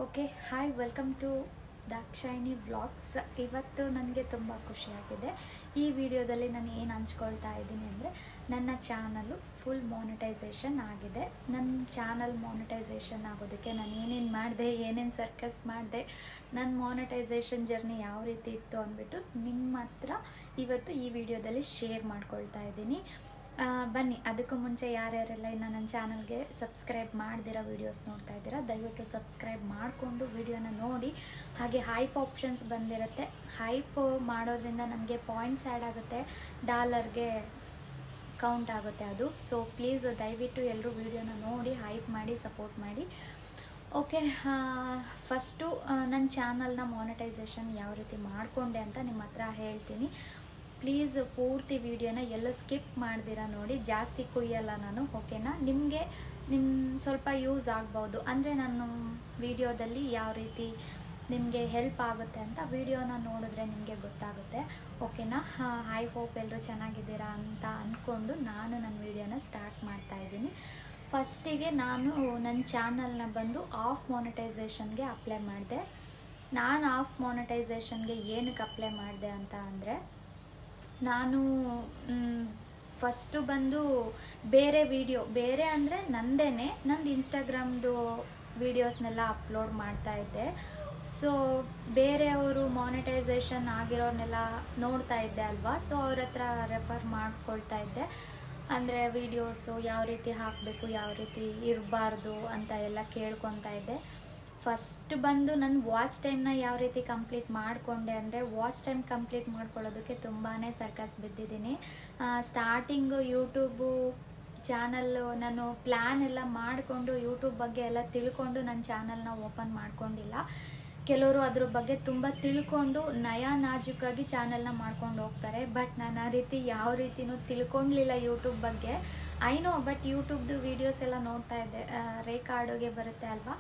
Okay hi welcome to Dakshayani vlogs. ಇವತ್ತು ನನಗೆ ತುಂಬ ಖುಷಿಯಾಗಿದೆ. ಈ ವಿಡಿಯೋದಲ್ಲಿ ನಾನು ಏನು ಹಂಚ್ಕೊಳ್ತಾ ಇದ್ದೀನಿ ಅಂದರೆ, ನನ್ನ ಚಾನಲ್ಲು ಫುಲ್ ಮಾನಿಟೈಸೇಷನ್ ಆಗಿದೆ. ನನ್ನ ಚಾನಲ್ ಮಾನಿಟೈಸೇಷನ್ ಆಗೋದಕ್ಕೆ ನಾನು ಏನೇನು ಮಾಡಿದೆ, ಏನೇನು ಸರ್ಕಸ್ ಮಾಡಿದೆ, ನನ್ನ ಮಾನಿಟೈಸೇಷನ್ ಜರ್ನಿ ಯಾವ ರೀತಿ ಇತ್ತು ಅಂದ್ಬಿಟ್ಟು ನಿಮ್ಮ ಹತ್ರ ಇವತ್ತು ಈ ವಿಡಿಯೋದಲ್ಲಿ ಶೇರ್ ಮಾಡ್ಕೊಳ್ತಾ ಇದ್ದೀನಿ. ಬನ್ನಿ, ಅದಕ್ಕೂ ಮುಂಚೆ ಯಾರ್ಯಾರೆಲ್ಲ ಇನ್ನು ನನ್ನ ಚಾನಲ್ಗೆ ಸಬ್ಸ್ಕ್ರೈಬ್ ಮಾಡ್ದಿರೋ ವೀಡಿಯೋಸ್ ನೋಡ್ತಾ ಇದ್ದೀರಾ, ದಯವಿಟ್ಟು ಸಬ್ಸ್ಕ್ರೈಬ್ ಮಾಡಿಕೊಂಡು ವಿಡಿಯೋನ ನೋಡಿ. ಹಾಗೆ ಹೈಪ್ ಆಪ್ಷನ್ಸ್ ಬಂದಿರುತ್ತೆ. ಹೈಪ್ ಮಾಡೋದ್ರಿಂದ ನಮಗೆ ಪಾಯಿಂಟ್ಸ್ ಆ್ಯಡ್ ಆಗುತ್ತೆ, ಡಾಲರ್ಗೆ ಕೌಂಟ್ ಆಗುತ್ತೆ ಅದು. ಸೊ ಪ್ಲೀಸ್ ದಯವಿಟ್ಟು ಎಲ್ಲರೂ ವಿಡಿಯೋನ ನೋಡಿ ಹೈಪ್ ಮಾಡಿ ಸಪೋರ್ಟ್ ಮಾಡಿ. ಓಕೆ, ಫಸ್ಟು ನನ್ನ ಚಾನಲ್ನ ಮಾನಿಟೈಸೇಷನ್ ಯಾವ ರೀತಿ ಮಾಡಿಕೊಂಡೆ ಅಂತ ನಿಮ್ಮ ಹತ್ರ ಹೇಳ್ತೀನಿ. ಪ್ಲೀಸ್ ಪೂರ್ತಿ ವಿಡಿಯೋನ ಎಲ್ಲೂ ಸ್ಕಿಪ್ ಮಾಡ್ದಿರ ನೋಡಿ, ಜಾಸ್ತಿ ಕುಯ್ಯಲ್ಲ ನಾನು, ಓಕೆನಾ? ನಿಮಗೆ ಸ್ವಲ್ಪ ಯೂಸ್ ಆಗ್ಬೋದು, ಅಂದರೆ ನಾನು ವಿಡಿಯೋದಲ್ಲಿ ಯಾವ ರೀತಿ ನಿಮಗೆ ಹೆಲ್ಪ್ ಆಗುತ್ತೆ ಅಂತ ವಿಡಿಯೋನ ನೋಡಿದ್ರೆ ನಿಮಗೆ ಗೊತ್ತಾಗುತ್ತೆ, ಓಕೆನಾ? ಐ ಹೋಪ್ ಎಲ್ಲರೂ ಚೆನ್ನಾಗಿದ್ದೀರಾ ಅಂತ ಅಂದ್ಕೊಂಡು ನಾನು ನನ್ನ ವಿಡಿಯೋನ ಸ್ಟಾರ್ಟ್ ಮಾಡ್ತಾಯಿದ್ದೀನಿ. ಫಸ್ಟಿಗೆ ನಾನು ನನ್ನ ಚಾನಲ್ನ ಬಂದು ಆಫ್ ಮಾನಿಟೈಸೇಷನ್ಗೆ ಅಪ್ಲೈ ಮಾಡಿದೆ. ನಾನು ಆಫ್ ಮಾನಿಟೈಸೇಷನ್ಗೆ ಏನಕ್ಕೆ ಅಪ್ಲೈ ಮಾಡಿದೆ ಅಂತ ಅಂದರೆ, ನಾನು ಫಸ್ಟು ಬಂದು ಬೇರೆ ಅಂದರೆ ನಂದು ಇನ್ಸ್ಟಾಗ್ರಾಮ್ದು ವೀಡಿಯೋಸ್ನೆಲ್ಲ ಅಪ್ಲೋಡ್ ಮಾಡ್ತಾಯಿದ್ದೆ. ಸೊ ಬೇರೆಯವರು ಮಾನಿಟೈಸೇಷನ್ ಆಗಿರೋರ್ನೆಲ್ಲ ನೋಡ್ತಾ ಇದ್ದೆ ಅಲ್ವಾ, ಸೊ ಅವ್ರ ಹತ್ರ ರೆಫರ್ ಮಾಡ್ಕೊಳ್ತಾ ಇದ್ದೆ. ಅಂದರೆ ವೀಡಿಯೋಸು ಯಾವ ರೀತಿ ಹಾಕಬೇಕು, ಯಾವ ರೀತಿ ಇರಬಾರ್ದು ಅಂತ ಎಲ್ಲ ಕೇಳ್ಕೊತಾ ಇದ್ದೆ. ಫಸ್ಟ್ ಬಂದು ನಾನು ವಾಚ್ ಟೈಮ್ನ ಯಾವ ರೀತಿ ಕಂಪ್ಲೀಟ್ ಮಾಡಿಕೊಂಡೆ ಅಂದರೆ, ವಾಚ್ ಟೈಮ್ ಕಂಪ್ಲೀಟ್ ಮಾಡ್ಕೊಳ್ಳೋದಕ್ಕೆ ತುಂಬಾ ಸರ್ಕಸ್ ಬಿದ್ದಿದ್ದೀನಿ. ಸ್ಟಾರ್ಟಿಂಗು ಯೂಟ್ಯೂಬು ಚಾನಲ್ಲು ನಾನು ಪ್ಲ್ಯಾನ್ ಎಲ್ಲ ಮಾಡಿಕೊಂಡು ಯೂಟ್ಯೂಬ್ ಬಗ್ಗೆ ಎಲ್ಲ ತಿಳ್ಕೊಂಡು ನನ್ನ ಚಾನಲ್ನ ಓಪನ್ ಮಾಡ್ಕೊಂಡಿಲ್ಲ. ಕೆಲವರು ಅದ್ರ ಬಗ್ಗೆ ತುಂಬ ತಿಳ್ಕೊಂಡು ನಾಜೂಕಾಗಿ ಚಾನಲ್ನ ಮಾಡ್ಕೊಂಡು ಹೋಗ್ತಾರೆ. ಬಟ್ ನಾನು ಆ ರೀತಿ ಯಾವ ರೀತಿಯೂ ತಿಳ್ಕೊಳ್ಳಿಲ್ಲ ಯೂಟ್ಯೂಬ್ ಬಗ್ಗೆ. ಬಟ್ ಯೂಟ್ಯೂಬ್ದು ವೀಡಿಯೋಸ್ ಎಲ್ಲ ನೋಡ್ತಾ ಇದ್ದೆ. ರೇಖಾ ಅಡುಗೆ ಬರುತ್ತೆ ಅಲ್ವಾ,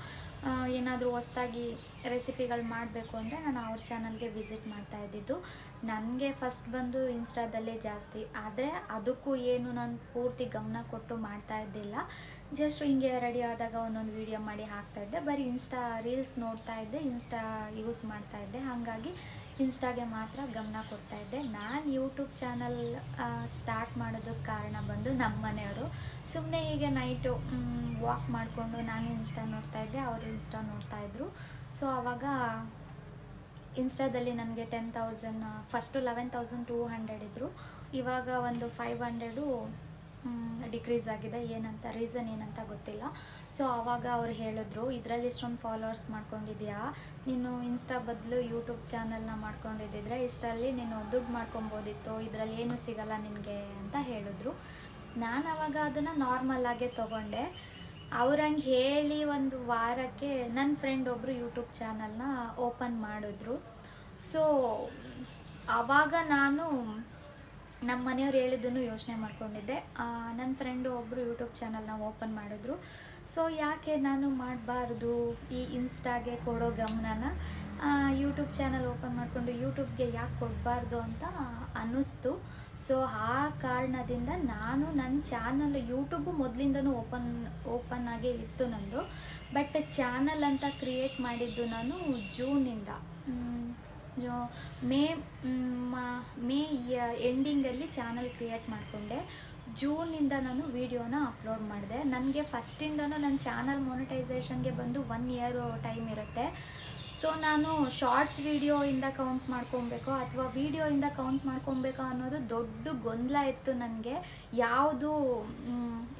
ಏನಾದರೂ ಹೊಸ್ದಾಗಿ ರೆಸಿಪಿಗಳು ಮಾಡಬೇಕು ಅಂದರೆ ನಾನು ಅವ್ರ ಚಾನಲ್ಗೆ ವಿಸಿಟ್ ಮಾಡ್ತಾ ಇದ್ದಿದ್ದು. ನನಗೆ ಫಸ್ಟ್ ಬಂದು ಇನ್ಸ್ಟಾದಲ್ಲಿ ಜಾಸ್ತಿ, ಆದರೆ ಅದಕ್ಕೂ ಏನು ನಾನು ಪೂರ್ತಿ ಗಮನ ಕೊಟ್ಟು ಮಾಡ್ತಾ ಇದ್ದಿಲ್ಲ. ಜಸ್ಟ್ ಹಿಂಗೆ ರೆಡಿ ಆದಾಗ ಒಂದೊಂದು ವೀಡಿಯೋ ಮಾಡಿ ಹಾಕ್ತಾಯಿದ್ದೆ. ಬರೀ ಇನ್ಸ್ಟಾ ರೀಲ್ಸ್ ನೋಡ್ತಾ ಇದ್ದೆ, ಇನ್ಸ್ಟಾ ಯೂಸ್ ಮಾಡ್ತಾಯಿದ್ದೆ. ಹಾಗಾಗಿ ಇನ್ಸ್ಟಾಗೆ ಮಾತ್ರ ಗಮನ ಕೊಡ್ತಾಯಿದ್ದೆ. ನಾನು ಯೂಟ್ಯೂಬ್ ಚಾನಲ್ ಸ್ಟಾರ್ಟ್ ಮಾಡೋದಕ್ಕೆ ಕಾರಣ ಬಂದು ನಮ್ಮ ಮನೆಯವರು. ಸುಮ್ಮನೆ ಹೀಗೆ ನೈಟು ವಾಕ್ ಮಾಡಿಕೊಂಡು ನಾನು ಇನ್ಸ್ಟಾ ನೋಡ್ತಾಯಿದ್ದೆ, ಅವರು ಇನ್ಸ್ಟಾ ನೋಡ್ತಾಯಿದ್ರು. ಸೊ ಆವಾಗ ಇನ್ಸ್ಟಾದಲ್ಲಿ ನನಗೆ 10,000, ಫಸ್ಟು 11,200 ಇದ್ದರು. ಇವಾಗ ಒಂದು 500 ಡಿಕ್ರೀಸ್ ಆಗಿದೆ. ರೀಸನ್ ಏನಂತ ಗೊತ್ತಿಲ್ಲ. ಸೊ ಆವಾಗ ಅವ್ರು ಹೇಳಿದ್ರು, ಇದರಲ್ಲಿ ಇಷ್ಟೊಂದು ಫಾಲೋವರ್ಸ್ ಮಾಡ್ಕೊಂಡಿದ್ಯಾ, ನೀನು ಇನ್ಸ್ಟಾ ಬದಲು ಯೂಟ್ಯೂಬ್ ಚಾನಲ್ನ ಮಾಡ್ಕೊಂಡಿದ್ದಿದ್ರೆ ಇಷ್ಟರಲ್ಲಿ ನೀನು ದುಡ್ಡು ಮಾಡ್ಕೊಬೋದಿತ್ತು, ಇದರಲ್ಲಿ ಏನೂ ಸಿಗಲ್ಲ ನಿನಗೆ ಅಂತ ಹೇಳಿದ್ರು. ನಾನು ಆವಾಗ ಅದನ್ನು ನಾರ್ಮಲಾಗೇ ತೊಗೊಂಡೆ. ಅವ್ರಂಗೆ ಹೇಳಿ ಒಂದು ವಾರಕ್ಕೆ ನನ್ನ ಫ್ರೆಂಡ್ ಒಬ್ಬರು ಯೂಟ್ಯೂಬ್ ಚಾನಲ್ನ ಓಪನ್ ಮಾಡಿದ್ರು. ಸೊ ಆವಾಗ ನಾನು ನಮ್ಮ ಮನೆಯವ್ರು ಹೇಳಿದ್ದನ್ನು ಯೋಚನೆ ಮಾಡ್ಕೊಂಡಿದ್ದೆ. ನನ್ನ ಫ್ರೆಂಡು ಒಬ್ಬರು ಯೂಟ್ಯೂಬ್ ಚಾನಲ್ನ ಓಪನ್ ಮಾಡಿದ್ರು. ಸೊ ಯಾಕೆ ನಾನು ಮಾಡಬಾರ್ದು ಈ ಇನ್ಸ್ಟಾಗೆ ಕೊಡೋ ಗಮನನ ಯೂಟ್ಯೂಬ್ ಚಾನಲ್ ಓಪನ್ ಮಾಡಿಕೊಂಡು ಯೂಟ್ಯೂಬ್ಗೆ ಯಾಕೆ ಕೊಡಬಾರ್ದು ಅಂತ ಅನ್ನಿಸ್ತು. ಸೊ ಆ ಕಾರಣದಿಂದ ನಾನು ನನ್ನ ಚಾನಲ್, ಯೂಟ್ಯೂಬು ಮೊದಲಿಂದನೂ ಓಪನ್ ಆಗೇ ಇತ್ತು ನಂದು. ಬಟ್ ಚಾನಲ್ ಅಂತ ಕ್ರಿಯೇಟ್ ಮಾಡಿದ್ದು ನಾನು ಜೂನಿಂದ, ಮೇ ಎಂಡಿಂಗಲ್ಲಿ ಚಾನಲ್ ಕ್ರಿಯೇಟ್ ಮಾಡಿಕೊಂಡೆ. ಜೂನಿಂದ ನಾನು ವೀಡಿಯೋನ ಅಪ್ಲೋಡ್ ಮಾಡಿದೆ. ನನಗೆ ಫಸ್ಟಿಂದನೂ ನನ್ನ ಚಾನಲ್ ಮಾನಿಟೈಸೇಷನ್ಗೆ ಬಂದು 1 year ಟೈಮ್ ಇರುತ್ತೆ. ಸೊ ನಾನು ಶಾರ್ಟ್ಸ್ ವೀಡಿಯೋಯಿಂದ ಕೌಂಟ್ ಮಾಡ್ಕೊಬೇಕೋ ಅಥವಾ ವೀಡಿಯೋಯಿಂದ ಕೌಂಟ್ ಮಾಡ್ಕೊಬೇಕೋ ಅನ್ನೋದು ದೊಡ್ಡ ಗೊಂದಲ ಇತ್ತು ನನಗೆ. ಯಾವುದು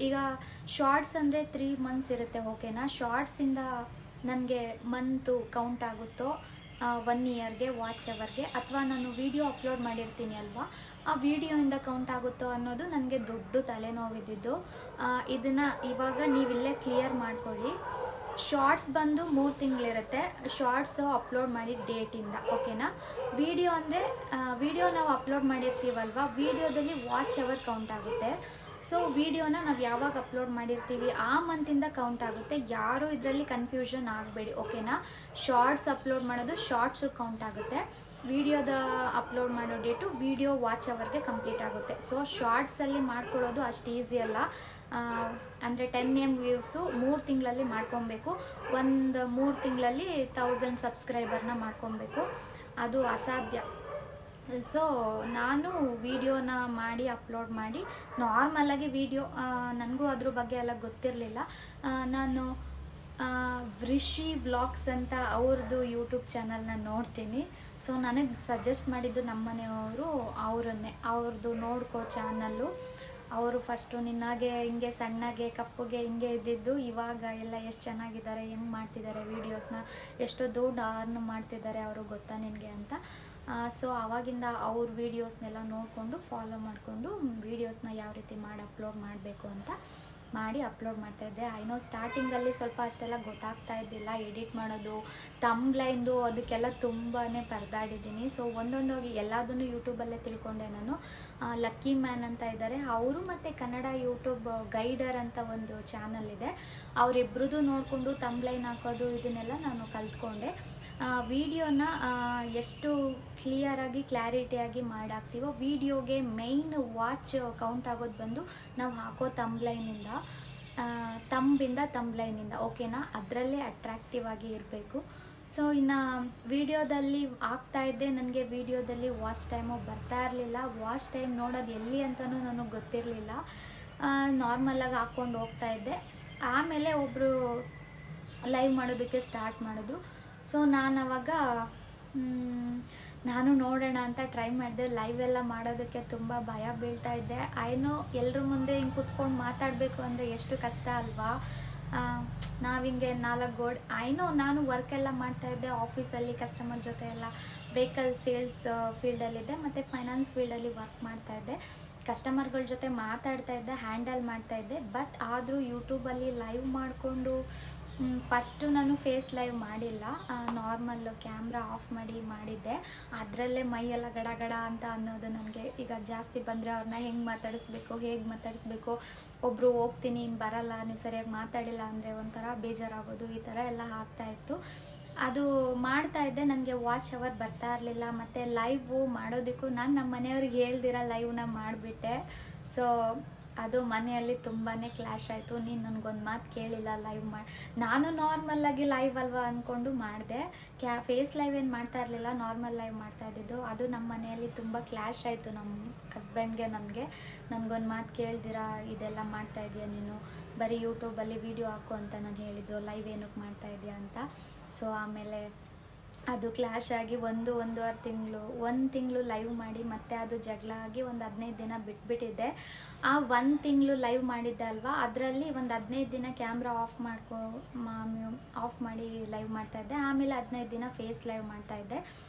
ಈಗ ಶಾರ್ಟ್ಸ್ ಅಂದರೆ 3 months ಇರುತ್ತೆ, ಓಕೆನಾ? ಶಾರ್ಟ್ಸಿಂದ ನನಗೆ ಮಂತು ಕೌಂಟ್ ಆಗುತ್ತೋ 1 yearಗೆ, ವಾಚ್ ಅವರ್ಗೆ, ಅಥವಾ ನಾನು ವೀಡಿಯೋ ಅಪ್ಲೋಡ್ ಮಾಡಿರ್ತೀನಿ ಅಲ್ವಾ, ಆ ವಿಡಿಯೋಯಿಂದ ಕೌಂಟ್ ಆಗುತ್ತೋ ಅನ್ನೋದು ನನಗೆ ದೊಡ್ಡ ತಲೆನೋವಿದ್ದಿದ್ದು. ಇದನ್ನು ಇವಾಗ ನೀವಿಲ್ಲೇ ಕ್ಲಿಯರ್ ಮಾಡ್ಕೊಳ್ಳಿ. ಶಾರ್ಟ್ಸ್ ಬಂದು 3 ತಿಂಗಳಿರುತ್ತೆ, ಶಾರ್ಟ್ಸು ಅಪ್ಲೋಡ್ ಮಾಡಿದ ಡೇಟಿಂದ, ಓಕೆನಾ? ವಿಡಿಯೋ ಅಂದರೆ ವಿಡಿಯೋ ನಾವು ಅಪ್ಲೋಡ್ ಮಾಡಿರ್ತೀವಲ್ವ, ವಿಡಿಯೋದಲ್ಲಿ ವಾಚ್ ಅವರ್ ಕೌಂಟ್ ಆಗುತ್ತೆ. ಸೊ ವಿಡಿಯೋನ ನಾವು ಯಾವಾಗ ಅಪ್ಲೋಡ್ ಮಾಡಿರ್ತೀವಿ ಆ ಮಂತಿಂದ ಕೌಂಟ್ ಆಗುತ್ತೆ. ಯಾರೂ ಇದರಲ್ಲಿ ಕನ್ಫ್ಯೂಷನ್ ಆಗಬೇಡಿ, ಓಕೆನಾ? ಶಾರ್ಟ್ಸ್ ಅಪ್ಲೋಡ್ ಮಾಡೋದು ಶಾರ್ಟ್ಸು ಕೌಂಟ್ ಆಗುತ್ತೆ, ವಿಡಿಯೋದ ಅಪ್ಲೋಡ್ ಮಾಡೋ ಡೇಟು ವಿಡಿಯೋ ವಾಚ್ ಅವರ್ಗೆ ಕಂಪ್ಲೀಟ್ ಆಗುತ್ತೆ. ಸೊ ಶಾರ್ಟ್ಸಲ್ಲಿ ಮಾಡ್ಕೊಳ್ಳೋದು ಅಷ್ಟು ಈಸಿ ಅಲ್ಲ. ಅಂದರೆ 10M ವ್ಯೂಸು 3 ತಿಂಗಳಲ್ಲಿ ಮಾಡ್ಕೊಬೇಕು. ಒಂದು 3 ತಿಂಗಳಲ್ಲಿ 1000 ಸಬ್ಸ್ಕ್ರೈಬರ್ನ ಮಾಡ್ಕೊಬೇಕು. ಅದು ಅಸಾಧ್ಯ. ಸೊ ನಾನು ವಿಡಿಯೋನ ಮಾಡಿ ಅಪ್ಲೋಡ್ ಮಾಡಿ ನಾರ್ಮಲಾಗಿ ವಿಡಿಯೋ, ನನಗೂ ಅದ್ರ ಬಗ್ಗೆ ಎಲ್ಲ ಗೊತ್ತಿರಲಿಲ್ಲ. ನಾನು ವೃಷಿ ವ್ಲಾಗ್ಸ್ ಅಂತ ಅವ್ರದ್ದು ಯೂಟ್ಯೂಬ್ ಚಾನಲ್ನ ನೋಡ್ತೀನಿ. ಸೊ ನನಗೆ ಸಜೆಸ್ಟ್ ಮಾಡಿದ್ದು ನಮ್ಮ ಮನೆಯವರು ಅವರನ್ನೇ. ಅವ್ರದ್ದು ನೋಡ್ಕೋ ಚಾನಲ್ಲು, ಅವರು ಫಸ್ಟು ನಿನ್ನಾಗೆ ಹಿಂಗೆ ಸಣ್ಣಗೆ ಕಪ್ಪುಗೆ ಹಿಂಗೆ ಇದ್ದಿದ್ದು, ಇವಾಗ ಎಲ್ಲ ಎಷ್ಟು ಚೆನ್ನಾಗಿದ್ದಾರೆ, ಹೆಂಗೆ ಮಾಡ್ತಿದ್ದಾರೆ ವೀಡಿಯೋಸ್ನ, ಎಷ್ಟು ದುಡ್ಡು ಅರ್ನ್ ಮಾಡ್ತಿದ್ದಾರೆ ಅವರು ಗೊತ್ತಾ ನಿನಗೆ ಅಂತ. ಸೊ ಆವಾಗಿಂದ ಅವ್ರ ವೀಡಿಯೋಸ್ನೆಲ್ಲ ನೋಡಿಕೊಂಡು ಫಾಲೋ ಮಾಡಿಕೊಂಡು ವೀಡಿಯೋಸ್ನ ಯಾವ ರೀತಿ ಮಾಡಿ ಅಪ್ಲೋಡ್ ಮಾಡಬೇಕು ಅಂತ ಮಾಡಿ ಅಪ್ಲೋಡ್ ಮಾಡ್ತಾಯಿದ್ದೆ. ಐನೋ ಸ್ಟಾರ್ಟಿಂಗಲ್ಲಿ ಸ್ವಲ್ಪ ಅಷ್ಟೆಲ್ಲ ಗೊತ್ತಾಗ್ತಾ ಇದ್ದಿಲ್ಲ, ಎಡಿಟ್ ಮಾಡೋದು, ತಮ್ಬ್ಲೈನ್ದು ಅದಕ್ಕೆಲ್ಲ ತುಂಬಾ ಪರದಾಡಿದ್ದೀನಿ. ಸೊ ಒಂದೊಂದಾಗಿ ಎಲ್ಲದನ್ನು ಯೂಟ್ಯೂಬಲ್ಲೇ ತಿಳ್ಕೊಂಡೆ ನಾನು. ಲಕ್ಕಿ ಮ್ಯಾನ್ ಅಂತ ಇದ್ದಾರೆ ಅವರು, ಮತ್ತು ಕನ್ನಡ ಯೂಟ್ಯೂಬ್ ಗೈಡರ್ ಅಂತ ಒಂದು ಚಾನಲ್ ಇದೆ, ಅವರಿಬ್ರದ್ದು ನೋಡಿಕೊಂಡು ತಮ್ಬ್ಲೈನ್ ಹಾಕೋದು ಇದನ್ನೆಲ್ಲ ನಾನು ಕಲ್ತ್ಕೊಂಡೆ. ವಿಡಿಯೋನ ಎಷ್ಟು ಕ್ಲಿಯರಾಗಿ ಕ್ಲಾರಿಟಿಯಾಗಿ ಮಾಡಾಕ್ತೀವೋ, ವಿಡಿಯೋಗೆ ಮೇಯ್ನ್ ವಾಚ್ ಕೌಂಟ್ ಆಗೋದು ಬಂದು ನಾವು ಹಾಕೋ ತಮ್ಬ್ಲೈನಿಂದ, ತಮ್ಬ್ಲೈನಿಂದ ಓಕೆನಾ, ಅದರಲ್ಲೇ ಅಟ್ರಾಕ್ಟಿವ್ ಆಗಿ ಇರಬೇಕು. ಸೊ ಇನ್ನು ವಿಡಿಯೋದಲ್ಲಿ ಆಗ್ತಾಯಿದ್ದೆ, ನನಗೆ ವಿಡಿಯೋದಲ್ಲಿ ವಾಚ್ ಟೈಮು ಬರ್ತಾ ಇರಲಿಲ್ಲ. ವಾಚ್ ಟೈಮ್ ನೋಡೋದು ಎಲ್ಲಿ ಅಂತಲೂ ನನಗೆ ಗೊತ್ತಿರಲಿಲ್ಲ. ನಾರ್ಮಲಾಗಿ ಹಾಕ್ಕೊಂಡು ಹೋಗ್ತಾಯಿದ್ದೆ. ಆಮೇಲೆ ಒಬ್ಬರು ಲೈವ್ ಮಾಡೋದಕ್ಕೆ ಸ್ಟಾರ್ಟ್ ಮಾಡಿದ್ರು. ಸೊ ನಾನು ಅವಾಗ ನಾನು ನೋಡೋಣ ಅಂತ ಟ್ರೈ ಮಾಡಿದೆ. ಲೈವ್ ಎಲ್ಲ ಮಾಡೋದಕ್ಕೆ ತುಂಬ ಭಯ ಬೀಳ್ತಾ ಇದ್ದೆ. ಐನೋ ಎಲ್ಲರ ಮುಂದೆ ಹಿಂಗೆ ಕೂತ್ಕೊಂಡು ಮಾತಾಡಬೇಕು ಅಂದರೆ ಎಷ್ಟು ಕಷ್ಟ ಅಲ್ವಾ. ನಾವು ಹಿಂಗೆ 4 ಗೋಡೆ, ಐನೋ ನಾನು ವರ್ಕೆಲ್ಲ ಮಾಡ್ತಾಯಿದ್ದೆ ಆಫೀಸಲ್ಲಿ, ಕಸ್ಟಮರ್ ಜೊತೆ ಎಲ್ಲ ವೆಹಿಕಲ್ ಸೇಲ್ಸ್ ಫೀಲ್ಡಲ್ಲಿದ್ದೆ, ಮತ್ತು ಫೈನಾನ್ಸ್ ಫೀಲ್ಡಲ್ಲಿ ವರ್ಕ್ ಮಾಡ್ತಾಯಿದ್ದೆ. ಕಸ್ಟಮರ್ಗಳ ಜೊತೆ ಮಾತಾಡ್ತಾಯಿದ್ದೆ, ಹ್ಯಾಂಡಲ್ ಮಾಡ್ತಾಯಿದ್ದೆ. ಬಟ್ ಆದರೂ ಯೂಟ್ಯೂಬಲ್ಲಿ ಲೈವ್ ಮಾಡಿಕೊಂಡು ಫಸ್ಟು ನಾನು ಫೇಸ್ ಲೈವ್ ಮಾಡಿಲ್ಲ, ನಾರ್ಮಲ್ಲು ಕ್ಯಾಮ್ರಾ ಆಫ್ ಮಾಡಿ ಮಾಡಿದ್ದೆ. ಅದರಲ್ಲೇ ಮೈಯೆಲ್ಲ ಗಡ ಅಂತ ಅನ್ನೋದು ನನಗೆ. ಈಗ ಜಾಸ್ತಿ ಬಂದರೆ ಅವ್ರನ್ನ ಹೆಂಗೆ ಮಾತಾಡಿಸ್ಬೇಕು, ಹೇಗೆ ಮಾತಾಡಿಸ್ಬೇಕು, ಒಬ್ಬರು ಹೋಗ್ತೀನಿ ಇನ್ನು ಬರಲ್ಲ, ನೀವು ಸರಿಯಾಗಿ ಮಾತಾಡಿಲ್ಲ ಅಂದರೆ ಒಂಥರ ಬೇಜಾರಾಗೋದು, ಈ ಥರ ಎಲ್ಲ ಆಗ್ತಾಯಿತ್ತು. ಅದು ಮಾಡ್ತಾಯಿದ್ದೆ. ನನಗೆ ವಾಚ್ ಅವರ್ ಬರ್ತಾ ಇರಲಿಲ್ಲ. ಮತ್ತು ಲೈವು ಮಾಡೋದಕ್ಕೂ ನಾನು ನಮ್ಮ ಮನೆಯವ್ರಿಗೆ ಹೇಳ್ದಿರ ಲೈವ್ನ ಮಾಡಿಬಿಟ್ಟೆ. ಸೊ ಅದು ಮನೆಯಲ್ಲಿ ತುಂಬಾ ಕ್ಲ್ಯಾಶ್ ಆಯಿತು. ನೀನು ನನಗೊಂದು ಮಾತು ಕೇಳಿಲ್ಲ ಲೈವ್ ಮಾಡಿ. ನಾನು ನಾರ್ಮಲ್ಲಾಗಿ ಲೈವ್ ಅಲ್ವಾ ಅಂದ್ಕೊಂಡು ಮಾಡಿದೆ. ಫೇಸ್ ಲೈವ್ ಏನು ಮಾಡ್ತಾ ಇರಲಿಲ್ಲ, ನಾರ್ಮಲ್ ಲೈವ್ ಮಾಡ್ತಾ ಇದ್ದಿದ್ದು. ಅದು ನಮ್ಮ ಮನೆಯಲ್ಲಿ ತುಂಬ ಕ್ಲ್ಯಾಶ್ ಆಯಿತು. ನಮ್ಮ ಹಸ್ಬೆಂಡ್ಗೆ ನನಗೊಂದು ಮಾತು ಕೇಳ್ದಿರಾ ಇದೆಲ್ಲ ಮಾಡ್ತಾ ಇದೆಯಾ ನೀನು, ಬರೀ ಯೂಟ್ಯೂಬಲ್ಲಿ ವೀಡಿಯೋ ಹಾಕು ಅಂತ ನಾನು ಹೇಳಿದ್ದು, ಲೈವ್ ಏನಕ್ಕೆ ಮಾಡ್ತಾ ಇದೆಯಾ ಅಂತ. ಸೊ ಆಮೇಲೆ ಅದು ಕ್ಲ್ಯಾಶ್ ಆಗಿ 1 ತಿಂಗಳು ಲೈವ್ ಮಾಡಿ ಮತ್ತೆ ಅದು ಜಗಳ ಆಗಿ ಒಂದು 15 ದಿನ ಬಿಟ್ಬಿಟ್ಟಿದ್ದೆ. ಆ 1 ತಿಂಗಳು ಲೈವ್ ಮಾಡಿದ್ದೆ ಅಲ್ವಾ, ಅದರಲ್ಲಿ ಒಂದು 15 ದಿನ ಕ್ಯಾಮ್ರಾ ಆಫ್ ಮಾಡಿ ಲೈವ್ ಮಾಡ್ತಾಯಿದ್ದೆ. ಆಮೇಲೆ 15 ದಿನ ಫೇಸ್ ಲೈವ್ ಮಾಡ್ತಾಯಿದ್ದೆ.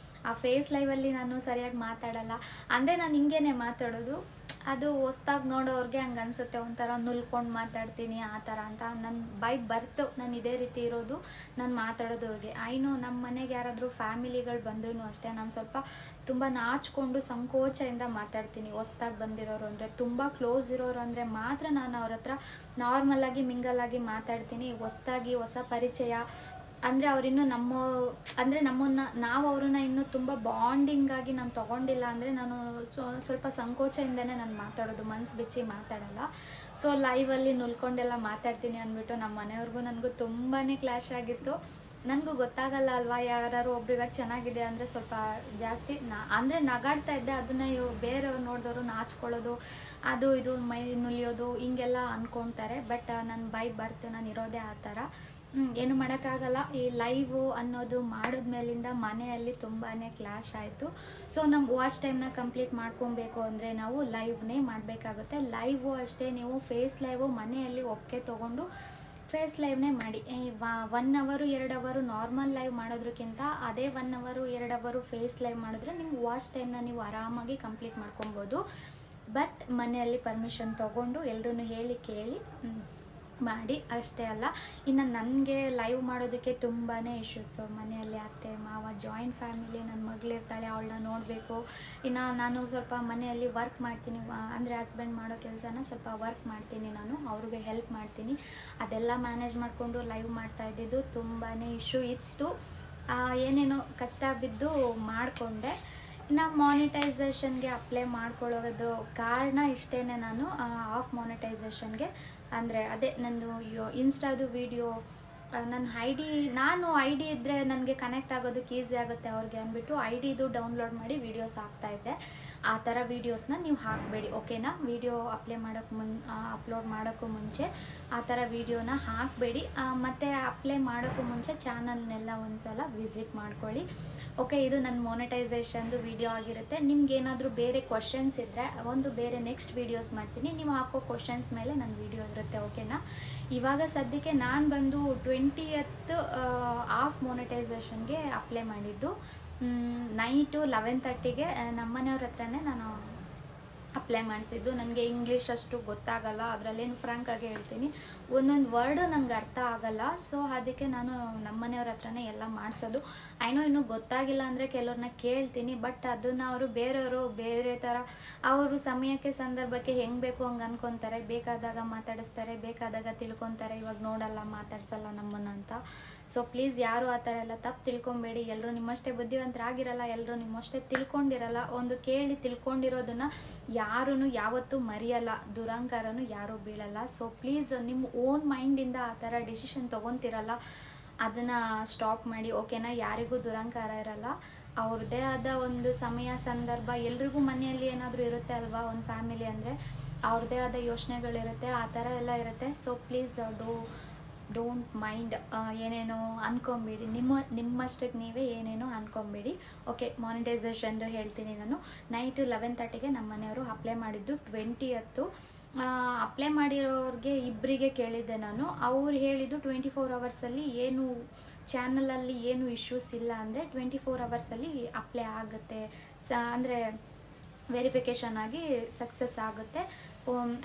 ಆ ಫೇಸ್ ಲೈವಲ್ಲಿ ನಾನು ಸರಿಯಾಗಿ ಮಾತಾಡಲ್ಲ, ಅಂದರೆ ನಾನು ಹಿಂಗೇನೆ ಮಾತಾಡೋದು. ಅದು ಹೊಸ್ದಾಗಿ ನೋಡೋರಿಗೆ ಹಂಗೆ ಅನಿಸುತ್ತೆ, ಒಂಥರ ನುಲ್ಕೊಂಡು ಮಾತಾಡ್ತೀನಿ ಆ ಥರ ಅಂತ. ನನ್ನ ಬೈ ಬರ್ತು ನಾನು ಇದೇ ರೀತಿ ಇರೋದು, ನಾನು ಮಾತಾಡೋದು ಹೋಗಿ. ಐನೋ ನಮ್ಮ ಮನೆಗೆ ಯಾರಾದರೂ ಫ್ಯಾಮಿಲಿಗಳು ಬಂದ್ರೂ ಅಷ್ಟೇ, ನಾನು ಸ್ವಲ್ಪ ತುಂಬ ನಾಚಿಕೊಂಡು ಸಂಕೋಚದಿಂದ ಮಾತಾಡ್ತೀನಿ. ಹೊಸ್ದಾಗಿ ಬಂದಿರೋರು ಅಂದರೆ, ತುಂಬ ಕ್ಲೋಸ್ ಇರೋರು ಅಂದರೆ ಮಾತ್ರ ನಾನು ಅವ್ರ ಹತ್ರ ನಾರ್ಮಲಾಗಿ ಮಿಂಗಲಾಗಿ ಮಾತಾಡ್ತೀನಿ. ಹೊಸ ಪರಿಚಯ ಅಂದರೆ ಅವರಿನ್ನೂ ನಾವು ಅವ್ರನ್ನ ಇನ್ನೂ ತುಂಬ ಬಾಂಡಿಂಗಾಗಿ ನಾನು ತೊಗೊಂಡಿಲ್ಲ ಅಂದರೆ ನಾನು ಸ್ವಲ್ಪ ಸಂಕೋಚದಿಂದನೇ ನಾನು ಮಾತಾಡೋದು, ಮನಸ್ಸು ಬಿಚ್ಚಿ ಮಾತಾಡಲ್ಲ. ಸೊ ಲೈವಲ್ಲಿ ನುಲ್ಕೊಂಡೆಲ್ಲ ಮಾತಾಡ್ತೀನಿ ಅಂದ್ಬಿಟ್ಟು ನಮ್ಮ ಮನೆಯವ್ರಿಗೂ ನನಗೂ ತುಂಬಾ ಕ್ಲ್ಯಾಶ್ ಆಗಿತ್ತು. ನನಗೂ ಗೊತ್ತಾಗಲ್ಲ ಅಲ್ವಾ, ಯಾರು ಒಬ್ರು ಇವಾಗ ಚೆನ್ನಾಗಿದೆ ಅಂದರೆ ಸ್ವಲ್ಪ ಜಾಸ್ತಿ ಅಂದರೆ ನಗಾಡ್ತಾ ಇದ್ದೆ. ಅದನ್ನು ಬೇರೆಯವ್ರು ನೋಡಿದವರು ನಾಚ್ಕೊಳ್ಳೋದು, ಅದು ಇದು ಮೈ ನುಲಿಯೋದು ಹಿಂಗೆಲ್ಲ ಅಂದ್ಕೊಳ್ತಾರೆ. ಬಟ್ ನನ್ನ ಬೈ ಬರ್ತು, ನಾನು ಇರೋದೇ ಆ ಥರ. ಏನು ಮಾಡೋಕ್ಕಾಗಲ್ಲ. ಈ ಲೈವು ಅನ್ನೋದು ಮಾಡಿದ್ಮೇಲಿಂದ ಮನೆಯಲ್ಲಿ ತುಂಬಾ ಕ್ಲ್ಯಾಶ್ ಆಯಿತು. ಸೊ ನಮ್ಮ ವಾಚ್ ಟೈಮ್ನ ಕಂಪ್ಲೀಟ್ ಮಾಡ್ಕೊಬೇಕು ಅಂದರೆ ನಾವು ಲೈವ್ನೇ ಮಾಡಬೇಕಾಗುತ್ತೆ. ಲೈವು ಅಷ್ಟೇ, ನೀವು ಫೇಸ್ ಲೈವು ಮನೆಯಲ್ಲಿ ಒಪ್ಪಿಗೆ ತೊಗೊಂಡು ಫೇಸ್ ಲೈವ್ನೇ ಮಾಡಿ. 1 ಅವರ್ 2 ಅವರ್ ನಾರ್ಮಲ್ ಲೈವ್ ಮಾಡೋದಕ್ಕಿಂತ ಅದೇ 1 ಅವರ್ 2 ಅವರ್ ಫೇಸ್ ಲೈವ್ ಮಾಡಿದ್ರೆ ನಿಮ್ಮ ವಾಚ್ ಟೈಮ್ನ ನೀವು ಆರಾಮಾಗಿ ಕಂಪ್ಲೀಟ್ ಮಾಡ್ಕೊಬೋದು. ಬಟ್ ಮನೆಯಲ್ಲಿ ಪರ್ಮಿಷನ್ ತೊಗೊಂಡು ಎಲ್ಲರೂ ಹೇಳಿ ಕೇಳಿ ಮಾಡಿ ಅಷ್ಟೇ ಅಲ್ಲ. ಇನ್ನು ನನಗೆ ಲೈವ್ ಮಾಡೋದಕ್ಕೆ ತುಂಬಾ ಇಶ್ಯೂಸು. ಮನೆಯಲ್ಲಿ ಅತ್ತೆ ಮಾವ, ಜಾಯಿಂಟ್ ಫ್ಯಾಮಿಲಿ, ನನ್ನ ಮಗಳಿರ್ತಾಳೆ, ಅವಳನ್ನ ನೋಡಬೇಕು. ಇನ್ನು ನಾನು ಸ್ವಲ್ಪ ಮನೆಯಲ್ಲಿ ವರ್ಕ್ ಮಾಡ್ತೀನಿ, ಅಂದರೆ ಹಸ್ಬೆಂಡ್ ಮಾಡೋ ಕೆಲಸನ ಸ್ವಲ್ಪ ವರ್ಕ್ ಮಾಡ್ತೀನಿ, ನಾನು ಅವ್ರಿಗೆ ಹೆಲ್ಪ್ ಮಾಡ್ತೀನಿ. ಅದೆಲ್ಲ ಮ್ಯಾನೇಜ್ ಮಾಡಿಕೊಂಡು ಲೈವ್ ಮಾಡ್ತಾ ಇದ್ದಿದ್ದು ತುಂಬಾ ಇಶ್ಯೂ ಇತ್ತು. ಏನೇನೋ ಕಷ್ಟ ಬಿದ್ದು ಮಾಡಿಕೊಂಡೆ. ಇನ್ನು ಮಾನಿಟೈಸೇಷನ್ಗೆ ಅಪ್ಲೈ ಮಾಡ್ಕೊಳ್ಳೋದು ಕಾರಣ ಇಷ್ಟೇ, ನಾನು ಆಫ್ ಮಾನಿಟೈಸೇಷನ್ಗೆ ಅಂದರೆ ಅದೇ ನಂದು ಇನ್ಸ್ಟಾದು ವೀಡಿಯೋ ನನ್ನ ನಾನು ಐ ಡಿ ಇದ್ದರೆ ನನಗೆ ಕನೆಕ್ಟ್ ಆಗೋದಕ್ಕೆ ಈಸಿ ಆಗುತ್ತೆ ಅವ್ರಿಗೆ ಅಂದ್ಬಿಟ್ಟು ಐ ಡಿದು ಡೌನ್ಲೋಡ್ ಮಾಡಿ ವೀಡಿಯೋಸ್ ಹಾಕ್ತಾಯಿದ್ದೆ. ಆ ಥರ ವೀಡಿಯೋಸ್ನ ನೀವು ಹಾಕಬೇಡಿ, ಓಕೆನಾ? ವೀಡಿಯೋ ಅಪ್ಲೋಡ್ ಮಾಡೋಕ್ಕೂ ಮುಂಚೆ ಆ ಥರ ವೀಡಿಯೋನ ಹಾಕಬೇಡಿ. ಮತ್ತು ಅಪ್ಲೈ ಮಾಡೋಕ್ಕೂ ಮುಂಚೆ ಚಾನಲ್ನೆಲ್ಲ ಒಂದ್ಸಲ ವಿಸಿಟ್ ಮಾಡ್ಕೊಳ್ಳಿ, ಓಕೆ? ಇದು ನನ್ನ ಮಾನಿಟೈಸೇಷನ್ದು ವೀಡಿಯೋ ಆಗಿರುತ್ತೆ. ನಿಮ್ಗೇನಾದರೂ ಬೇರೆ ಕ್ವಶನ್ಸ್ ಇದ್ದರೆ ಬೇರೆ ನೆಕ್ಸ್ಟ್ ವೀಡಿಯೋಸ್ ಮಾಡ್ತೀನಿ, ನೀವು ಹಾಕೋ ಕ್ವಶನ್ಸ್ ಮೇಲೆ ನನ್ನ ವೀಡಿಯೋ ಇರುತ್ತೆ, ಓಕೆನಾ? ಇವಾಗ ಸದ್ಯಕ್ಕೆ ನಾನು ಬಂದು 20th ಆಫ್ ಮಾನಿಟೈಸೇಷನ್ಗೆ ಅಪ್ಲೈ ಮಾಡಿದ್ದು. ನೈಟು 11:30ಗೆ ನಮ್ಮನೆಯವ್ರ ಹತ್ರನೇ ನಾನು ಅಪ್ಲೈ ಮಾಡಿಸಿದ್ದು. ನನಗೆ ಇಂಗ್ಲೀಷ್ ಅಷ್ಟು ಗೊತ್ತಾಗಲ್ಲ, ಅದರಲ್ಲೇನು ಫ್ರಾಂಕಾಗಿ ಹೇಳ್ತೀನಿ, ಒಂದೊಂದು ವರ್ಡು ನನಗೆ ಅರ್ಥ ಆಗಲ್ಲ. ಸೊ ಅದಕ್ಕೆ ನಾನು ನಮ್ಮನೆಯವ್ರ ಹತ್ರನೇ ಎಲ್ಲ ಮಾಡಿಸೋದು. ಇನ್ನೂ ಗೊತ್ತಾಗಿಲ್ಲ ಅಂದರೆ ಕೆಲವ್ರನ್ನ ಕೇಳ್ತೀನಿ, ಬಟ್ ಅದನ್ನು ಅವರು ಬೇರೆಯವರು ಬೇರೆ ಥರ ಅವರು ಸಮಯಕ್ಕೆ ಸಂದರ್ಭಕ್ಕೆ ಹೆಂಗೆ ಬೇಕು ಹಂಗೆ ಅನ್ಕೊತಾರೆ. ಬೇಕಾದಾಗ ಮಾತಾಡಿಸ್ತಾರೆ, ಬೇಕಾದಾಗ ತಿಳ್ಕೊತಾರೆ. ಇವಾಗ ನೋಡಲ್ಲ, ಮಾತಾಡ್ಸಲ್ಲ ನಮ್ಮನ್ನು ಅಂತ. ಸೊ ಪ್ಲೀಸ್ ಯಾರು ಆ ಥರ ಎಲ್ಲ ತಪ್ಪು ತಿಳ್ಕೊಬೇಡಿ. ಎಲ್ಲರೂ ನಿಮ್ಮಷ್ಟೇ ಬುದ್ಧಿವಂತರಾಗಿರಲ್ಲ, ಎಲ್ಲರೂ ನಿಮ್ಮಷ್ಟೇ ತಿಳ್ಕೊಂಡಿರಲ್ಲ. ಒಂದು ಕೇಳಿ ತಿಳ್ಕೊಂಡಿರೋದನ್ನು ಯಾರೂ ಯಾವತ್ತೂ ಮರೆಯಲ್ಲ, ದುರಂಕಾರನೂ ಯಾರೂ ಬೀಳಲ್ಲ. ಸೊ ಪ್ಲೀಸ್ ನಿಮ್ಮ ಓನ್ ಮೈಂಡಿಂದ ಆ ಥರ ಡಿಸಿಷನ್ ತೊಗೊತಿರಲ್ಲ, ಅದನ್ನು ಸ್ಟಾಪ್ ಮಾಡಿ, ಓಕೆನಾ? ಯಾರಿಗೂ ದುರಂಕಾರ ಇರಲ್ಲ, ಅವ್ರದ್ದೇ ಆದ ಒಂದು ಸಮಯ ಸಂದರ್ಭ. ಎಲ್ರಿಗೂ ಮನೆಯಲ್ಲಿ ಏನಾದರೂ ಇರುತ್ತೆ ಅಲ್ವಾ, ಒಂದು ಫ್ಯಾಮಿಲಿ ಅಂದರೆ ಅವ್ರದ್ದೇ ಆದ ಯೋಚನೆಗಳಿರುತ್ತೆ, ಆ ಥರ ಎಲ್ಲ ಇರುತ್ತೆ. ಸೊ ಪ್ಲೀಸ್ ಡೋಂಟ್ ಮೈಂಡ್, ಏನೇನೋ ಅನ್ಕೊಂಬೇಡಿ, ನಿಮ್ಮಷ್ಟಕ್ಕೆ ನೀವೇ ಏನೇನೋ ಅನ್ಕೊಂಬೇಡಿ, ಓಕೆ? ಮಾನಿಟೈಸೇಷನ್ದು ಹೇಳ್ತೀನಿ ನಾನು. ನೈಟು 11:30ಗೆ ನಮ್ಮ ಮನೆಯವರು ಅಪ್ಲೈ ಮಾಡಿದ್ದು. 20th ಅಪ್ಲೈ ಮಾಡಿರೋರಿಗೆ ಇಬ್ಬರಿಗೆ ಕೇಳಿದ್ದೆ ನಾನು. ಅವ್ರು ಹೇಳಿದ್ದು 24 ಅವರ್ಸಲ್ಲಿ ಏನು ಚಾನಲಲ್ಲಿ ಏನು ಇಶ್ಯೂಸ್ ಇಲ್ಲ ಅಂದರೆ 24 ಅವರ್ಸಲ್ಲಿ ಅಪ್ಲೈ ಆಗುತ್ತೆ, ಅಂದರೆ ವೆರಿಫಿಕೇಷನ್ ಆಗಿ ಸಕ್ಸಸ್ ಆಗುತ್ತೆ,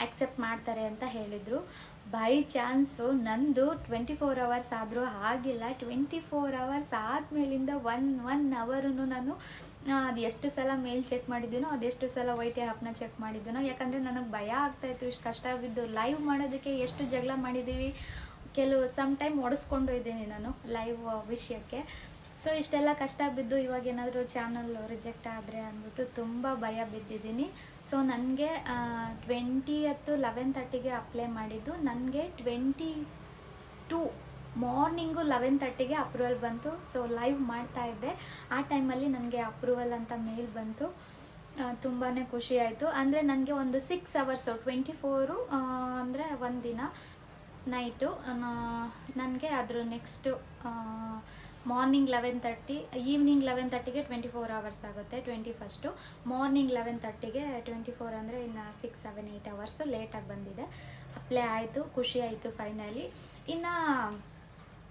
ಅಕ್ಸೆಪ್ಟ್ ಮಾಡ್ತಾರೆ ಅಂತ ಹೇಳಿದರು. ಬೈ ಚಾನ್ಸು ನಂದು 24 ಅವರ್ಸ್ ಆದರೂ ಆಗಿಲ್ಲ. 24 ಅವರ್ಸ್ ಆದಮೇಲಿಂದ ಒನ್ ಅವರು ನಾನು ಅದು ಎಷ್ಟು ಸಲ ಮೇಲ್ ಚೆಕ್ ಮಾಡಿದ್ದೀನೋ, ಅದೆಷ್ಟು ಸಲ YT ಆ್ಯಪ್ನ ಚೆಕ್ ಮಾಡಿದ್ದೀನೋ. ಯಾಕಂದರೆ ನನಗೆ ಭಯ ಆಗ್ತಾಯಿತ್ತು, ಇಷ್ಟು ಕಷ್ಟ ಬಿದ್ದು ಲೈವ್ ಮಾಡೋದಕ್ಕೆ ಎಷ್ಟು ಜಗಳ ಮಾಡಿದ್ದೀವಿ, ಸಮ್ ಟೈಮ್ ಒಡಿಸ್ಕೊಂಡು ಇದ್ದೀನಿ ನಾನು ಲೈವ್ ವಿಷಯಕ್ಕೆ. ಸೊ ಇಷ್ಟೆಲ್ಲ ಕಷ್ಟ ಬಿದ್ದು ಇವಾಗ ಏನಾದರೂ ಚಾನಲ್ ರಿಜೆಕ್ಟ್ ಆದರೆ ಅಂದ್ಬಿಟ್ಟು ತುಂಬ ಭಯ ಬಿದ್ದಿದ್ದೀನಿ. ಸೊ ನನಗೆ 20th 11:30ಗೆ ಅಪ್ಲೈ ಮಾಡಿದ್ದು. ನನಗೆ 22 ಮಾರ್ನಿಂಗು 11:30ಗೆ ಅಪ್ರೂವಲ್ ಬಂತು. ಸೊ ಲೈವ್ ಮಾಡ್ತಾಯಿದ್ದೆ, ಆ ಟೈಮಲ್ಲಿ ನನಗೆ ಅಪ್ರೂವಲ್ ಅಂತ ಮೇಲ್ ಬಂತು. ತುಂಬಾ ಖುಷಿ ಆಯಿತು. ಅಂದರೆ ನನಗೆ ಒಂದು 6 ಅವರ್ಸು 24 ಅಂದರೆ ಒಂದಿನ ನೈಟು ನನಗೆ ಅದ್ರ ನೆಕ್ಸ್ಟು ಮಾರ್ನಿಂಗ್ 11:30 ಈವ್ನಿಂಗ್ 11:30ಗೆ 24 ಅವರ್ಸ್ ಆಗುತ್ತೆ. 21st ಮಾರ್ನಿಂಗ್ 11:30ಗೆ 24 ಅಂದರೆ ಇನ್ನು 6, 7, 8 ಅವರ್ಸು ಲೇಟಾಗಿ ಬಂದಿದೆ. ಅಪ್ಲೈ ಆಯಿತು, ಖುಷಿ ಆಯಿತು ಫೈನಲಿ. ಇನ್ನು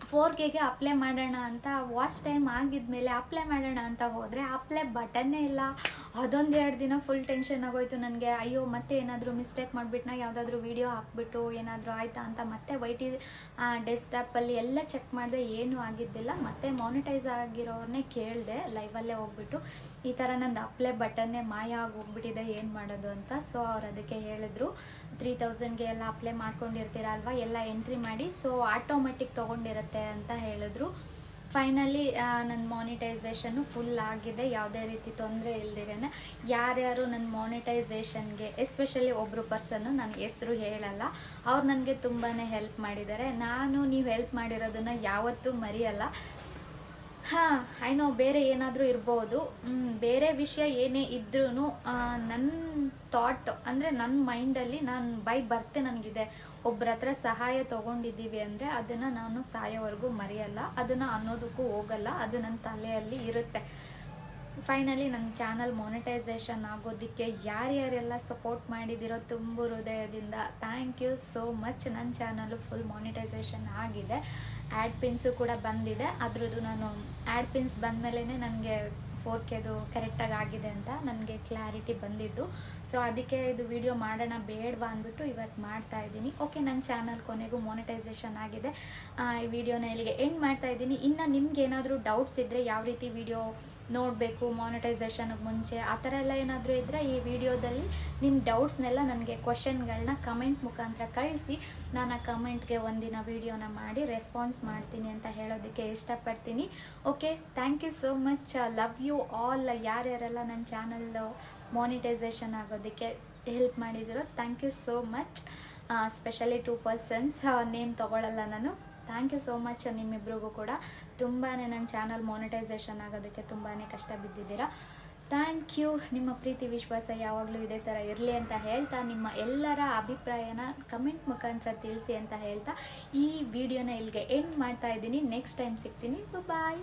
4Kಗೆ ಅಪ್ಲೈ ಮಾಡೋಣ ಅಂತ ವಾಚ್ ಟೈಮ್ ಆಗಿದ್ಮೇಲೆ ಅಪ್ಲೈ ಮಾಡೋಣ ಅಂತ ಹೋದರೆ ಅಪ್ಲೈ ಬಟನ್ನೇ ಇಲ್ಲ. ಅದೊಂದು-2 ದಿನ ಫುಲ್ ಟೆನ್ಷನ್ ಆಗೋಯ್ತು ನನಗೆ. ಅಯ್ಯೋ ಮತ್ತೆ ಏನಾದರೂ ಮಿಸ್ಟೇಕ್ ಮಾಡಿಬಿಟ್ನಾ, ಯಾವುದಾದ್ರೂ ವೀಡಿಯೋ ಹಾಕ್ಬಿಟ್ಟು ಏನಾದರೂ ಆಯಿತಾ ಅಂತ ಮತ್ತೆ YT ಡೆಸ್ಕ್ಟಾಪಲ್ಲಿ ಎಲ್ಲ ಚೆಕ್ ಮಾಡಿದೆ, ಏನೂ ಆಗಿದ್ದಿಲ್ಲ. ಮತ್ತೆ ಮಾನಿಟೈಸ್ ಆಗಿರೋರನ್ನೇ ಕೇಳಿದೆ ಲೈವಲ್ಲೇ ಹೋಗ್ಬಿಟ್ಟು, ಈ ಥರ ನಂದು ಅಪ್ಲೈ ಬಟನ್ನೇ ಮಾಯ ಆಗಿ ಹೋಗ್ಬಿಟ್ಟಿದೆ, ಏನು ಮಾಡೋದು ಅಂತ. ಸೊ ಅವ್ರು ಅದಕ್ಕೆ ಹೇಳಿದ್ರು, 3000ಗೆ ಎಲ್ಲ ಅಪ್ಲೈ ಮಾಡ್ಕೊಂಡಿರ್ತೀರ ಅಲ್ವಾ, ಎಲ್ಲ ಎಂಟ್ರಿ ಮಾಡಿ, ಸೊ ಆಟೋಮೆಟಿಕ್ ತೊಗೊಂಡಿರುತ್ತೆ ಅಂತ ಹೇಳಿದ್ರು. ಫೈನಲಿ ನನ್ನ ಮಾನಿಟೈಸೇಷನ್ನು ಫುಲ್ ಆಗಿದೆ, ಯಾವುದೇ ರೀತಿ ತೊಂದರೆ ಇಲ್ದಿರೇನೆ. ಯಾರ್ಯಾರು ನನ್ನ ಮಾನಿಟೈಸೇಷನ್ಗೆ ಎಸ್ಪೆಷಲಿ ಒಬ್ಬರು ಪರ್ಸನ್ನು ನನ್ನ ಹೆಸರು ಹೇಳಲ್ಲ, ಅವ್ರು ನನಗೆ ತುಂಬಾ ಹೆಲ್ಪ್ ಮಾಡಿದ್ದಾರೆ. ನೀವು ಹೆಲ್ಪ್ ಮಾಡಿರೋದನ್ನು ಯಾವತ್ತೂ ಮರೆಯಲ್ಲ. ಐನೋ ಬೇರೆ ಏನಾದರೂ ಇರ್ಬೋದು, ಬೇರೆ ವಿಷಯ ಏನೇ ಇದ್ರೂ ನನ್ನ ಥಾಟ್ ಅಂದರೆ ನನ್ನ ಮೈಂಡಲ್ಲಿ ನಾನು ಬೈ ಬರ್ತೆ ನನಗಿದೆ. ಒಬ್ಬರ ಹತ್ರ ಸಹಾಯ ತೊಗೊಂಡಿದ್ದೀವಿ ಅಂದರೆ ಅದನ್ನು ನಾನು ಸಾಯೋವರೆಗೂ ಮರೆಯಲ್ಲ, ಅದನ್ನು ಅನ್ನೋದಕ್ಕೂ ಹೋಗಲ್ಲ, ಅದು ನನ್ನ ತಲೆಯಲ್ಲಿ ಇರುತ್ತೆ. ಫೈನಲಿ ನನ್ನ ಚಾನಲ್ ಮಾನಿಟೈಸೇಷನ್ ಆಗೋದಕ್ಕೆ ಯಾರ್ಯಾರೆಲ್ಲ ಸಪೋರ್ಟ್ ಮಾಡಿದಿರೋ ತುಂಬ ಹೃದಯದಿಂದ ಥ್ಯಾಂಕ್ ಯು ಸೋ ಮಚ್. ನನ್ನ ಚಾನಲು ಫುಲ್ ಮಾನಿಟೈಸೇಷನ್ ಆಗಿದೆ, ಆ್ಯಡ್ ಪಿನ್ಸು ಕೂಡ ಬಂದಿದೆ. ಅದ್ರದ್ದು ನಾನು ಆ್ಯಡ್ ಪಿನ್ಸ್ ಬಂದಮೇಲೆ ನನಗೆ 4Kದು ಕರೆಕ್ಟಾಗಿ ಆಗಿದೆ ಅಂತ ನನಗೆ ಕ್ಲಾರಿಟಿ ಬಂದಿದ್ದು. ಸೊ ಅದಕ್ಕೆ ಇದು ವಿಡಿಯೋ ಮಾಡೋಣ ಬೇಡವಾ ಅಂದ್ಬಿಟ್ಟು ಇವತ್ತು ಮಾಡ್ತಾ ಇದ್ದೀನಿ. ಓಕೆ, ನನ್ನ ಚಾನಲ್ ಕೊನೆಗೂ ಮಾನಿಟೈಸೇಷನ್ ಆಗಿದೆ. ಈ ವಿಡಿಯೋನ ಇಲ್ಲಿಗೆ ಎಂಡ್ ಮಾಡ್ತಾ ಇದ್ದೀನಿ. ಇನ್ನು ನಿಮ್ಗೆ ಏನಾದರೂ ಡೌಟ್ಸ್ ಇದ್ದರೆ ಯಾವ ರೀತಿ ವಿಡಿಯೋ ನೋಡಬೇಕು ಮಾನಿಟೈಸೇಷನ್ಗೆ ಮುಂಚೆ ಆ ಥರ ಎಲ್ಲ ಏನಾದರೂ ಇದ್ದರೆ ಈ ವಿಡಿಯೋದಲ್ಲಿ ನಿಮ್ಮ ಡೌಟ್ಸ್ನೆಲ್ಲ ನನಗೆ ಕ್ವಶನ್ಗಳನ್ನ ಕಮೆಂಟ್ ಮುಖಾಂತರ ಕಳಿಸಿ ನಾನು ಆ ಕಮೆಂಟ್ಗೆ ಒಂದಿನ ವಿಡಿಯೋನ ಮಾಡಿ ರೆಸ್ಪಾನ್ಸ್ ಮಾಡ್ತೀನಿ ಅಂತ ಹೇಳೋದಕ್ಕೆ ಇಷ್ಟಪಡ್ತೀನಿ. Okay, thank you so much. Love you all. ಯಾರ್ಯಾರೆಲ್ಲ ನನ್ನ ಚಾನಲ್ ಮಾನಿಟೈಸೇಷನ್ ಆಗೋದಕ್ಕೆ ಹೆಲ್ಪ್ ಮಾಡಿದಿರೋ thank you so much. Specially 2 persons name ತೊಗೊಳ್ಳಲ್ಲ ನಾನು. ಥ್ಯಾಂಕ್ ಯು ಸೋ ಮಚ್ ನಿಮ್ಮಿಬ್ರಿಗೂ ಕೂಡ. ತುಂಬಾ ನನ್ನ ಚಾನಲ್ ಮಾನಿಟೈಸೇಷನ್ ಆಗೋದಕ್ಕೆ ತುಂಬಾ ಕಷ್ಟ ಬಿದ್ದಿದ್ದೀರಾ. Thank you. ನಿಮ್ಮ ಪ್ರೀತಿ ವಿಶ್ವಾಸ ಯಾವಾಗಲೂ ಇದೇ ಥರ ಇರಲಿ ಅಂತ ಹೇಳ್ತಾ, ನಿಮ್ಮ ಎಲ್ಲರ ಅಭಿಪ್ರಾಯನ ಕಮೆಂಟ್ ಮುಖಾಂತರ ತಿಳಿಸಿ ಅಂತ ಹೇಳ್ತಾ ಈ ವಿಡಿಯೋನ ಇಲ್ಲಿಗೆ ಎಂಡ್ ಮಾಡ್ತಾ ಇದ್ದೀನಿ. ನೆಕ್ಸ್ಟ್ ಟೈಮ್ ಸಿಗ್ತೀನಿ. ಬಾಯ್.